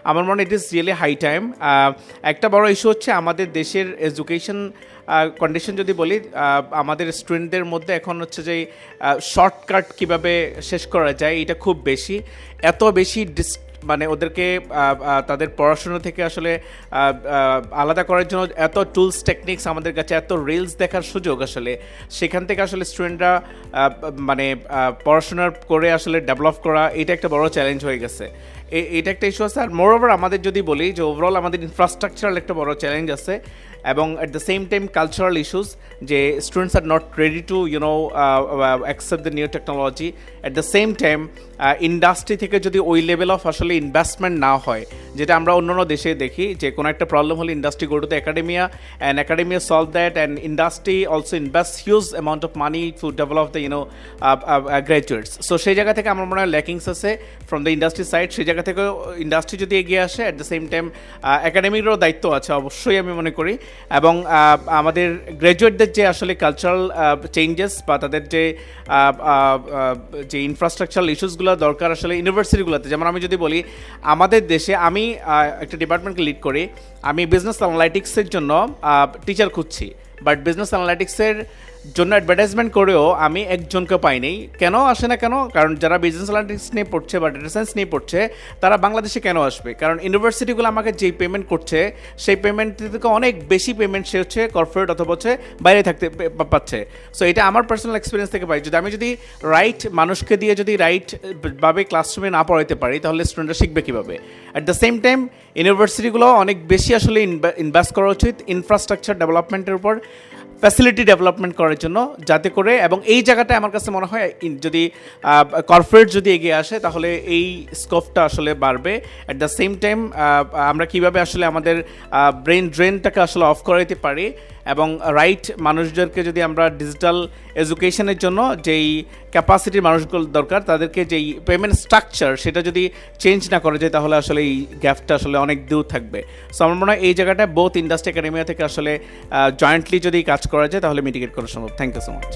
আমার মনে হয় it is really high time. একটা বড় ইস্যু হচ্ছে আমাদের দেশের এডুকেশন কন্ডিশন যদি বলি, আমাদের স্টুডেন্টদের মধ্যে এখন হচ্ছে যে শর্টকাট কিভাবে শেষ করা যায় এটা খুব বেশি, এত বেশি মানে ওদেরকে তাদের পড়াশোনা থেকে আসলে আলাদা করার জন্য এত টুলস টেকনিক্স আমাদের কাছে, এত রিলস দেখার সুযোগ, আসলে সেখান থেকে আসলে স্টুডেন্টরা মানে পড়াশোনা করে আসলে ডেভেলপ করা এটা একটা বড় চ্যালেঞ্জ হয়ে গেছে। এটা একটা ইস্যু আছে। আর মোরওভার আমাদের যদি বলি যে ওভারঅল আমাদের ইনফ্রাস্ট্রাকচারাল একটা বড় চ্যালেঞ্জ আছে, এবং at the same time cultural issues, যে students are not ready to accept the new technology. At the same time industry থেকে যদি ওই লেভেল অফ আসলে ইনভেস্টমেন্ট না হয়, যেটা আমরা অন্যান্য দেশে দেখি যে কোনো একটা প্রবলেম হলে industry go to the academia and academia solve that, and industry also invest huge amount of money to develop the graduates. So সেই জায়গা থেকে আমার মনে হয় ল্যাকিংস আছে ফ্রম দ্য ইন্ডাস্ট্রি সাইড। সেই জায়গা থেকে ইন্ডাস্ট্রি যদি এগিয়ে আসে, অ্যাট দ্য সেম টাইম একাডেমিরও দায়িত্ব আছে অবশ্যই আমি মনে করি, এবং আমাদের গ্র্যাজুয়েটদের যে আসলে কালচারাল চেঞ্জেস বা তাদের যে ইনফ্রাস্ট্রাকচারাল ইস্যুসগুলো দরকার আসলে ইউনিভার্সিটিগুলোতে। যেমন আমি যদি বলি আমাদের দেশে, আমি একটা ডিপার্টমেন্টকে লিড করি, আমি বিজনেস অ্যানালাইটিক্সের জন্য টিচার খুঁজছি, বাট বিজনেস অ্যানালাইটিক্সের জন্য অ্যাডভার্টাইজমেন্ট করেও আমি একজনকে পাইনি। কেন আসে না কেন? কারণ যারা বিজনেস অ্যানালিটিক্স নিয়ে পড়ছে বা ডেটা সায়েন্স নিয়ে পড়ছে তারা বাংলাদেশে কেন আসবে? কারণ ইউনিভার্সিটিগুলো আমাকে যেই পেমেন্ট করছে সেই পেমেন্ট থেকে অনেক বেশি পেমেন্ট সে হচ্ছে কর্পোরেট অথবা হচ্ছে বাইরে থাকতে পাচ্ছে। সো এটা আমার পার্সোনাল এক্সপিরিয়েন্স থেকে পাই। আমি যদি রাইট মানুষকে দিয়ে যদি রাইটভাবে ক্লাসরুমে না পড়াইতে পারি তাহলে স্টুডেন্টরা শিখবে কীভাবে? অ্যাট দ্য সেম টাইম ইউনিভার্সিটিগুলো অনেক বেশি আসলে ইনভেস্ট করা উচিত ইনফ্রাস্ট্রাকচার ডেভেলপমেন্টের উপর, ফ্যাসিলিটি ডেভেলপমেন্ট করার জন্য, যাতে করে, এবং এই জায়গাটায় আমার কাছে মনে হয় যদি কর্পোরেট যদি এগিয়ে আসে তাহলে এই স্কোপটা আসলে বাড়বে। অ্যাট দ্য সেম টাইম আমরা কীভাবে আসলে আমাদের ব্রেন ড্রেনটাকে আসলে অফ করাইতে পারি, এবং রাইট মানুষদেরকে যদি আমরা ডিজিটাল এডুকেশনের জন্য যেই ক্যাপাসিটির মানুষগুলো দরকার তাদেরকে যেই পেমেন্ট স্ট্রাকচার সেটা যদি চেঞ্জ না করা যায় তাহলে আসলে এই গ্যাপটা আসলে অনেক দূর থাকবে। সো আমার মনে হয় এই জায়গাটায় বোথ ইন্ডাস্ট্রি একাডেমিয়া থেকে আসলে জয়েন্টলি যদি কাজ করা যায় তাহলে মিটিগেট করা সম্ভব। Thank you so much.